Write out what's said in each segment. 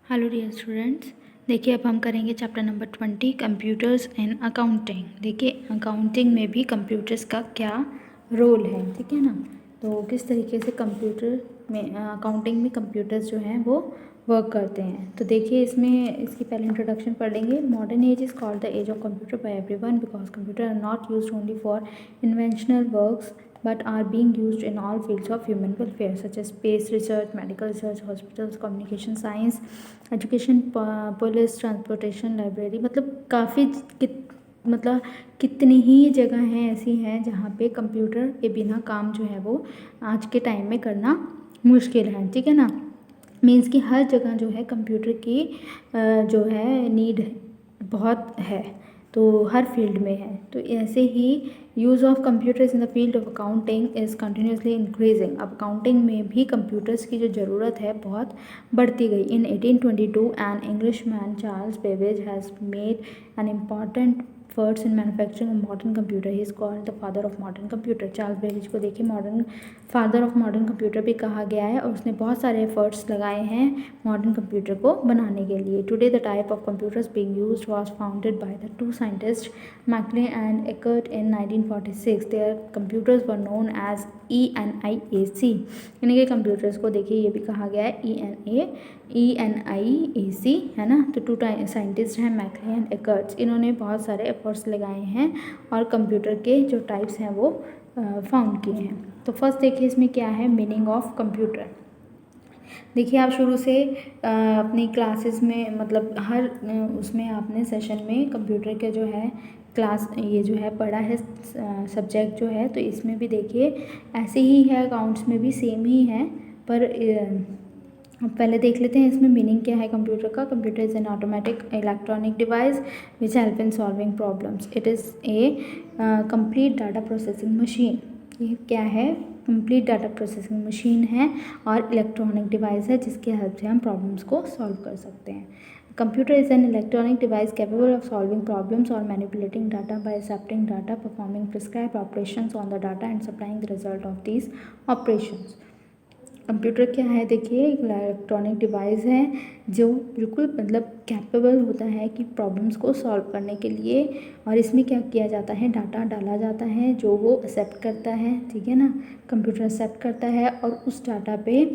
Hello dear students, देखिए अब हम करेंगे chapter number 20 computers and accounting. देखिए अकाउंटिंग में भी कंप्यूटर्स का क्या रोल है, ठीक है ना। तो किस तरीके से कंप्यूटर में अकाउंटिंग में कंप्यूटर्स जो हैं वो वर्क करते हैं। तो देखिए इसमें इसकी पहले इंट्रोडक्शन पढ़ लेंगे। Modern age is called the age of computer by everyone because computer are not used only for conventional works but are being used in all fields of human welfare such as space research, medical research, hospitals, communication science, education, police, transportation, library। मतलब काफ़ी मतलब कितनी ही जगह हैं ऐसी हैं जहाँ पे कंप्यूटर के बिना काम जो है वो आज के टाइम में करना मुश्किल है, ठीक है ना। मीन्स कि हर जगह जो है कंप्यूटर की जो है नीड बहुत है, तो हर फील्ड में है। तो ऐसे ही use of computers in the field of accounting is continuously increasing. अब अकाउंटिंग में भी कंप्यूटर्स की जो ज़रूरत है बहुत बढ़ती गई। इन 1822 an English man Charles Babbage has made an important first in manufacturing modern computer. He is called the father of modern computer. Charles Babbage को देखिए modern father of modern computer भी कहा गया है और उसने बहुत सारे एफर्ट्स लगाए हैं मॉडर्न कंप्यूटर को बनाने के लिए। Today the type of computers being used was founded by the two scientist Mauchly and Eckert in 1946। Their computers were known as ENIAC। इनके कंप्यूटर्स को देखिए ये भी कहा गया है ENIAC, है ना। तो टू साइंटिस्ट हैं मैकले एंड एकर्ट्स। इन्होंने बहुत सारे एफर्ट्स लगाए हैं और कंप्यूटर के जो टाइप्स हैं वो फाउंड किए हैं। तो फर्स्ट देखिए इसमें क्या है मीनिंग ऑफ कंप्यूटर। देखिए आप शुरू से अपनी क्लासेस में मतलब हर उसमें आपने सेशन में कंप्यूटर के जो है क्लास ये जो है पढ़ा है सब्जेक्ट जो है। तो इसमें भी देखिए ऐसे ही है, अकाउंट्स में भी सेम ही है। पर अब पहले देख लेते हैं इसमें मीनिंग क्या है कंप्यूटर का। Computer is N automatic electronic device which help in solving problems. It is a complete data processing machine. ये क्या है, कंप्लीट डाटा प्रोसेसिंग मशीन है और इलेक्ट्रॉनिक डिवाइस है जिसकी हेल्प से हम प्रॉब्लम्स को सॉल्व कर सकते हैं। Computer is an electronic device capable of solving problems और manipulating data by accepting data, performing prescribed operations on the data and supplying the result of these operations. Computer क्या है, देखिए एक इलेक्ट्रॉनिक डिवाइस है जो बिल्कुल मतलब कैपेबल होता है कि प्रॉब्लम्स को सॉल्व करने के लिए। और इसमें क्या किया जाता है, डाटा डाला जाता है जो वो एक्सेप्ट करता है, ठीक है ना। कंप्यूटर एक्सेप्ट करता है और उस डाटा पे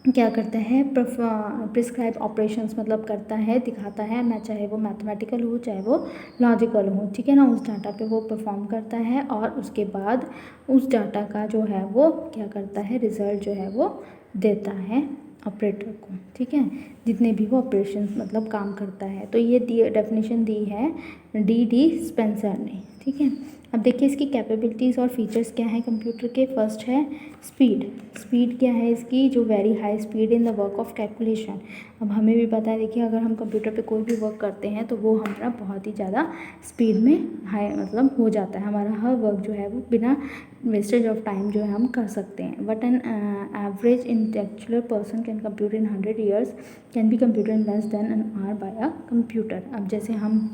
क्या करता है, प्रिस्क्राइब ऑपरेशंस मतलब करता है, दिखाता है, मैं चाहे वो मैथमेटिकल हो चाहे वो लॉजिकल हो, ठीक है ना। उस डाटा पे वो परफॉर्म करता है और उसके बाद उस डाटा का जो है वो क्या करता है, रिज़ल्ट जो है वो देता है ऑपरेटर को, ठीक है, जितने भी वो ऑपरेशंस मतलब काम करता है। तो ये डेफिनेशन दी है D स्पेंसर ने, ठीक है। अब देखिए इसकी कैपेबिलिटीज़ और फीचर्स क्या हैं कंप्यूटर के। फर्स्ट है स्पीड। स्पीड क्या है इसकी, जो very high speed in the work of calculation. अब हमें भी पता है, देखिए अगर हम कंप्यूटर पे कोई भी वर्क करते हैं तो वो हमारा बहुत ही ज़्यादा स्पीड में हाई मतलब हो जाता है। हमारा हर वर्क जो है वो बिना वेस्टेज ऑफ टाइम जो है हम कर सकते हैं। But an average intellectual person can computer in 100 years can be computer in less than an hour by a computer. अब जैसे हम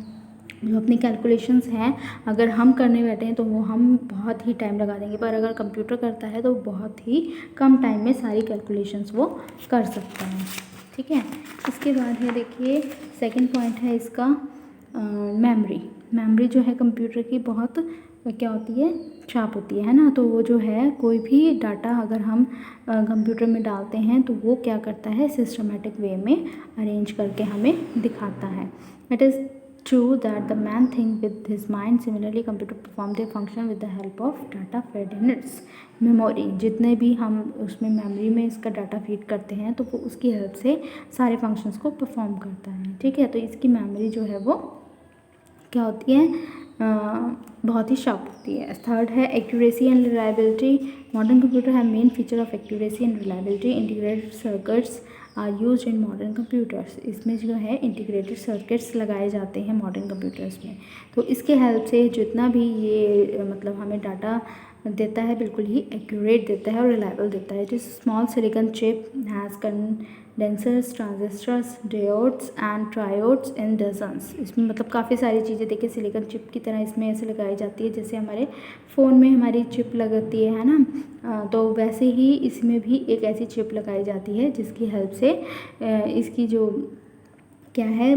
जो अपनी कैलकुलेशंस हैं अगर हम करने बैठे हैं तो वो हम बहुत ही टाइम लगा देंगे, पर अगर कंप्यूटर करता है तो बहुत ही कम टाइम में सारी कैलकुलेशंस वो कर सकता है, ठीक है। इसके बाद है देखिए सेकंड पॉइंट है इसका मेमोरी। मेमोरी जो है कंप्यूटर की बहुत क्या होती है, शार्प होती है ना। तो वो जो है कोई भी डाटा अगर हम कंप्यूटर में डालते हैं तो वो क्या करता है, सिस्टमेटिक वे में अरेंज करके हमें दिखाता है। It is true that the man think with his mind, similarly computer perform their function with the help of data fed in its memory। जितने भी हम उसमें मेमोरी में इसका डाटा फीड करते हैं तो वो उसकी हेल्प से सारे फंक्शंस को परफॉर्म करता है, ठीक है। तो इसकी मेमोरी जो है वो क्या होती है, बहुत ही शार्प होती है। थर्ड है accuracy and reliability. Modern computer है main feature of accuracy and reliability. Integrated circuits are use in modern computers. इसमें जो है इंटीग्रेटेड सर्किट्स लगाए जाते हैं मॉडर्न कंप्यूटर्स में। तो इसके हेल्प से जितना भी ये मतलब हमें डाटा देता है, बिल्कुल ही एक्यूरेट देता है और रिलायबल देता है। जिस small silicon chip has condensers, transistors, diodes and triodes in dozens. इसमें मतलब काफ़ी सारी चीज़ें देखिए सिलिकॉन चिप की तरह इसमें ऐसे लगाई जाती है जैसे हमारे फ़ोन में हमारी चिप लगती है ना, तो वैसे ही इसमें भी एक ऐसी चिप लगाई जाती है जिसकी हेल्प से इसकी जो क्या है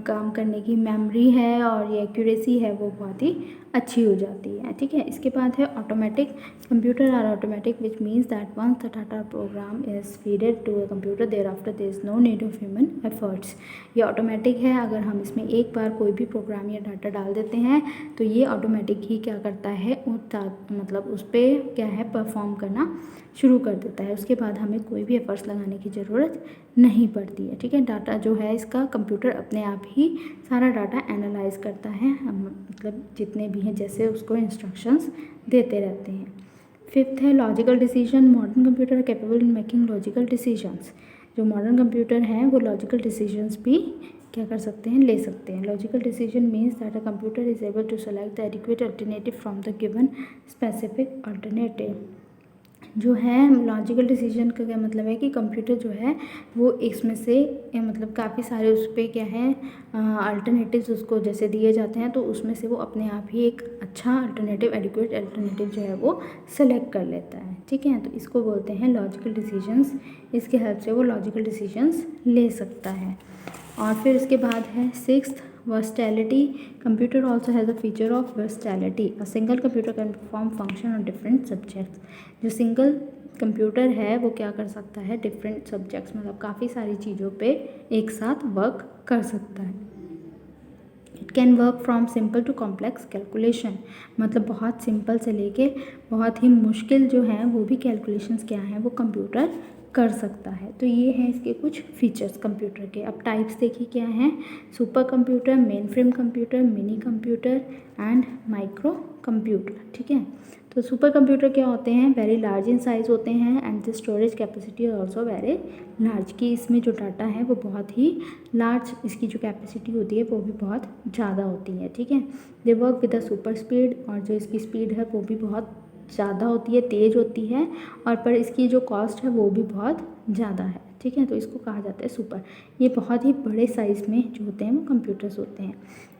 काम करने की मेमोरी है और ये एक्यूरेसी है वो बहुत ही अच्छी हो जाती है। ठीक है, इसके बाद है automatic. Computer are automatic which means that once the data program is feeded to a computer there after there is no need of human efforts. ये ऑटोमेटिक है, अगर हम इसमें एक बार कोई भी प्रोग्राम या डाटा डाल देते हैं तो ये ऑटोमेटिक ही क्या करता है मतलब उस पर क्या है परफॉर्म करना शुरू कर देता है। उसके बाद हमें कोई भी एफर्ट्स लगाने की ज़रूरत नहीं पड़ती है। ठीक है, डाटा जो है इसका कंप्यूटर अपने आप ही सारा डाटा एनालाइज करता है, मतलब जितने भी हैं जैसे उसको इंस्ट्रक्शंस देते रहते हैं। फिफ्थ है logical decision. Modern computer capable in making logical decisions. जो मॉडर्न कंप्यूटर हैं वो लॉजिकल डिसीजंस भी क्या कर सकते हैं, ले सकते हैं। Logical decision means that a computer is able to select the adequate alternative from the given specific alternative. जो है लॉजिकल डिसीजन का क्या मतलब है कि कंप्यूटर जो है वो इसमें से मतलब काफ़ी सारे उस पर क्या है अल्टरनेटिव्स उसको जैसे दिए जाते हैं तो उसमें से वो अपने आप ही एक अच्छा अल्टरनेटिव एडिक्वेट अल्टरनेटिव जो है वो सेलेक्ट कर लेता है। ठीक है, तो इसको बोलते हैं लॉजिकल डिसीजंस। इसके हेल्प से वो लॉजिकल डिसीजंस ले सकता है। और फिर इसके बाद है sixth versatility. Computer also has a feature of versatility. A single computer can perform function on different subjects. जो सिंगल कंप्यूटर है वो क्या कर सकता है, डिफरेंट सब्जेक्ट्स मतलब काफ़ी सारी चीज़ों पे एक साथ वर्क कर सकता है। It can work from simple to complex calculation. मतलब बहुत सिंपल से लेके बहुत ही मुश्किल जो है वो भी कैलकुलेशंस क्या हैं वो कंप्यूटर कर सकता है। तो ये हैं इसके कुछ फीचर्स कंप्यूटर के। अब टाइप्स देखिए क्या हैं, super computer, main frame computer, mini computer and micro computer. ठीक है, तो सुपर कंप्यूटर क्या होते हैं, वेरी लार्ज इन साइज़ होते हैं and the storage capacity is also very large. की इसमें जो डाटा है वो बहुत ही लार्ज, इसकी जो कैपेसिटी होती है वो भी बहुत ज़्यादा होती है। ठीक है, they work with the super speed, और जो इसकी स्पीड है वो भी बहुत ज़्यादा होती है, तेज़ होती है, और पर इसकी जो कॉस्ट है वो भी बहुत ज़्यादा है। ठीक है, तो इसको कहा जाता है सुपर। ये बहुत ही बड़े साइज़ में जो होते हैं वो कंप्यूटर्स होते हैं।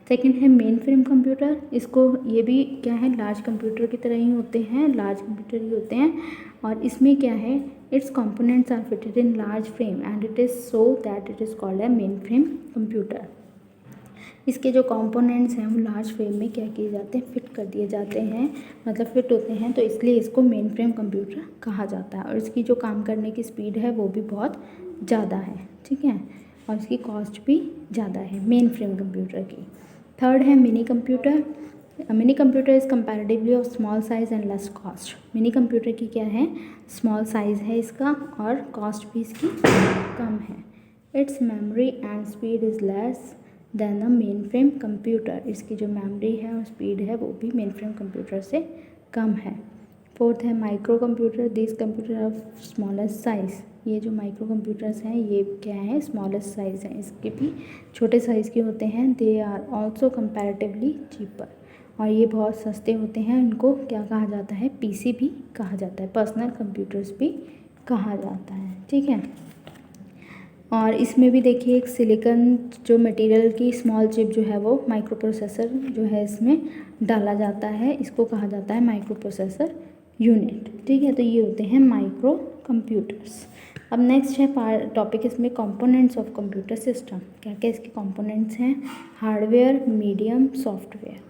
सेकंड है मेन फ्रेम कंप्यूटर। इसको ये भी क्या है लार्ज कंप्यूटर की तरह ही होते हैं, लार्ज कंप्यूटर ही होते हैं, और इसमें क्या है its components are fitted in large frame and it is so that it is called a main frame computer. इसके जो कंपोनेंट्स हैं वो लार्ज फ्रेम में क्या किए जाते हैं, फिट कर दिए जाते हैं, मतलब फिट होते हैं, तो इसलिए इसको मेन फ्रेम कंप्यूटर कहा जाता है। और इसकी जो काम करने की स्पीड है वो भी बहुत ज़्यादा है। ठीक है, और इसकी कॉस्ट भी ज़्यादा है मेन फ्रेम कंप्यूटर की। थर्ड है mini computer. Mini computer is comparatively of small size and less cost. Mini computer की क्या है, स्मॉल साइज़ है इसका और कॉस्ट भी इसकी कम है। It's memory and speed is less than a main frame computer. इसकी जो मेमोरी है और स्पीड है वो भी मेन फ्रेम कंप्यूटर से कम है। फोर्थ है micro computer. This computer of smallest size. ये जो माइक्रो कंप्यूटर्स हैं ये क्या है, स्मॉलेस्ट साइज़ हैं, इसके भी छोटे साइज़ के होते हैं। They are also comparatively cheaper, और ये बहुत सस्ते होते हैं। इनको क्या कहा जाता है, पीसी भी कहा जाता है, पर्सनल कंप्यूटर्स भी कहा जाता है। ठीक है, और इसमें भी देखिए एक सिलिकॉन जो मटेरियल की स्मॉल चिप जो है वो माइक्रो प्रोसेसर जो है इसमें डाला जाता है, इसको कहा जाता है माइक्रो प्रोसेसर यूनिट। ठीक है, तो ये होते हैं माइक्रो कंप्यूटर्स। अब नेक्स्ट है टॉपिक इसमें कंपोनेंट्स ऑफ कंप्यूटर सिस्टम। क्या क्या इसके कंपोनेंट्स हैं, हार्डवेयर, मीडियम, सॉफ्टवेयर।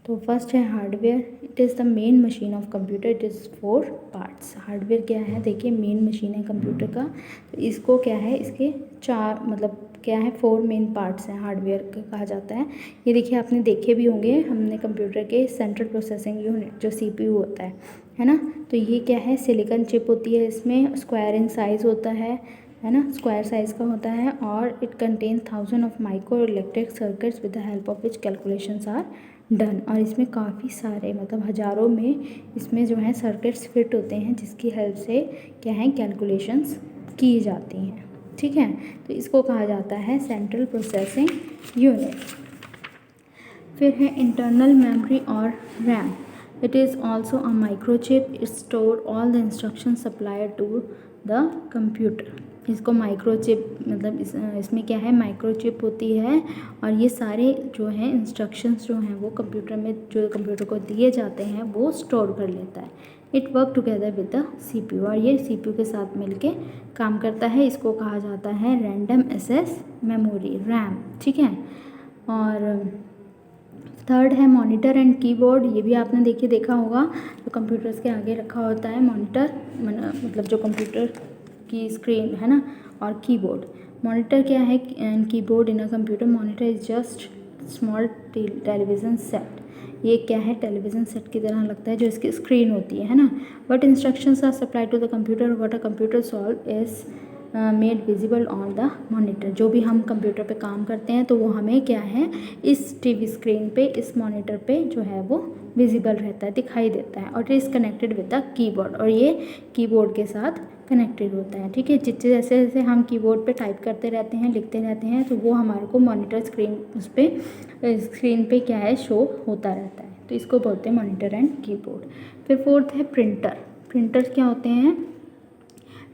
तो फर्स्ट है hardware. It is the main machine of computer, it is 4 parts. Hardware क्या है, देखिए मेन मशीन है कंप्यूटर का, तो इसको क्या है, इसके 4 मतलब क्या है 4 मेन पार्ट्स हैं हार्डवेयर का कहा जाता है। ये देखिए आपने देखे भी होंगे हमने कंप्यूटर के सेंट्रल प्रोसेसिंग यूनिट जो CPU होता है ना, तो ये क्या है सिलिकॉन चिप होती है, इसमें स्क्वायर इन साइज़ होता है ना, स्क्वायर साइज़ का होता है, और it contain 1000 of micro electric circuits with the help of which calculations are done. और इसमें काफ़ी सारे मतलब हज़ारों में इसमें जो है सर्किट्स फिट होते हैं जिसकी हेल्प से क्या है कैलकुलेशंस की जाती हैं। ठीक है, तो इसको कहा जाता है सेंट्रल प्रोसेसिंग यूनिट। फिर है इंटरनल मेमोरी और RAM. It is also a microchip, it store all the instruction supplied to the computer. इसको माइक्रोचिप मतलब इसमें क्या है, माइक्रोचिप होती है और ये सारे जो हैं इंस्ट्रक्शंस जो हैं वो कंप्यूटर में जो कंप्यूटर को दिए जाते हैं वो स्टोर कर लेता है। It work together with the CPU और ये CPU के साथ मिलके काम करता है। इसको कहा जाता है रैंडम एक्सेस मेमोरी, रैम, ठीक है। और थर्ड है मॉनिटर एंड कीबोर्ड। ये भी आपने देखा होगा, जो कंप्यूटर्स के आगे रखा होता है मॉनिटर, मतलब जो कंप्यूटर की स्क्रीन है ना, और कीबोर्ड। मॉनिटर क्या है and keyboard in a computer, monitor is just small television set. ये क्या है, टेलीविज़न सेट की तरह लगता है जो इसकी स्क्रीन होती है ना। But instructions are supply to the computer, what a computer solve is made visible on the monitor. जो भी हम कंप्यूटर पे काम करते हैं तो वो हमें क्या है, इस टीवी स्क्रीन पे, इस मॉनिटर पे जो है वो विजिबल रहता है, दिखाई देता है। और it is connected with the keyboard और ये कीबोर्ड के साथ कनेक्टेड होता है, ठीक है। जैसे जैसे हम कीबोर्ड पे टाइप करते रहते हैं, लिखते रहते हैं, तो वो हमारे को मॉनिटर स्क्रीन उस पर स्क्रीन पे क्या है, शो होता रहता है। तो इसको बोलते हैं मॉनिटर एंड कीबोर्ड। फिर फोर्थ है प्रिंटर। प्रिंटर्स क्या होते हैं,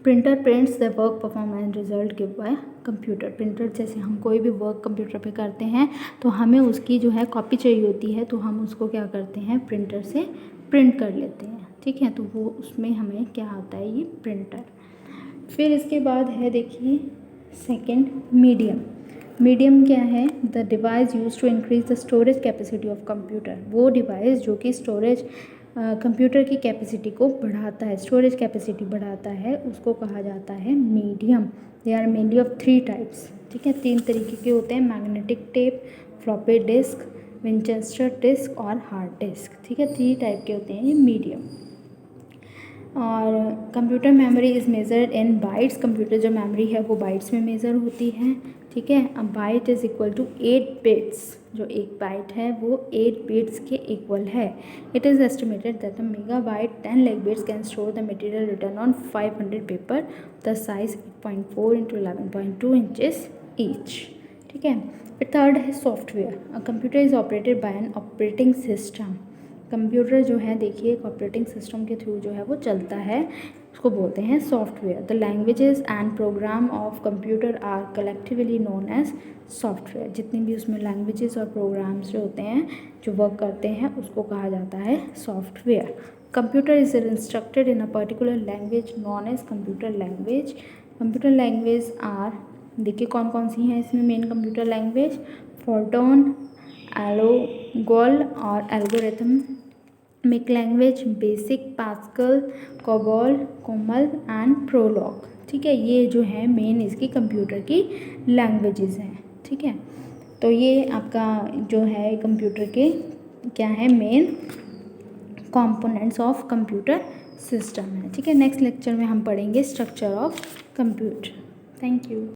printer prints the work perform and result give bye computer. Printer जैसे हम कोई भी वर्क कंप्यूटर पे करते हैं तो हमें उसकी जो है कॉपी चाहिए होती है, तो हम उसको क्या करते हैं, प्रिंटर से प्रिंट कर लेते हैं, ठीक है। तो वो उसमें हमें क्या आता है, ये प्रिंटर। फिर इसके बाद है देखिए सेकंड मीडियम। मीडियम क्या है, the device use to increase the storage capacity of computer. वो डिवाइस जो कि स्टोरेज कंप्यूटर की कैपेसिटी को बढ़ाता है, स्टोरेज कैपेसिटी बढ़ाता है, उसको कहा जाता है medium. They are mainly of 3 types, ठीक है। 3 तरीके के होते हैं, magnetic tape, floppy disk, Winchester disk और हार्ड डिस्क, ठीक है। 3 टाइप के होते हैं ये मीडियम। और computer memory is measured in bytes. Computer जो मेमोरी है वो बाइट्स में मेज़र होती है, ठीक है। अब byte is equal to 8 bits. जो एक बाइट है वो 8 बिट्स के इक्वल है। It is estimated that a megabyte 10 lakh bits can store the material written on 500 paper, the size 8.4 × 11.2 inches each, ठीक है। फिर थर्ड है software. A computer is operated by an operating system. Computer जो है देखिए एक ऑपरेटिंग सिस्टम के through जो है वो चलता है, उसको बोलते हैं software. The languages and program of computer are collectively known as software. जितनी भी उसमें लैंग्वेजेस और प्रोग्राम्स जो होते हैं जो वर्क करते हैं उसको कहा जाता है software. Computer is instructed in a particular language known as computer language. Computer language are, देखिए कौन कौन सी हैं इसमें main computer language, Fortran, ALGOL और एल्गोरिथम, मिक language, BASIC, Pascal, COBOL, COMAL and Prolog, ठीक है। ये जो है मेन इसकी कंप्यूटर की लैंग्वेजेस हैं, ठीक है। तो ये आपका जो है कंप्यूटर के क्या है, main components of computer system है, ठीक है। नेक्स्ट लेक्चर में हम पढ़ेंगे structure of computer. Thank you.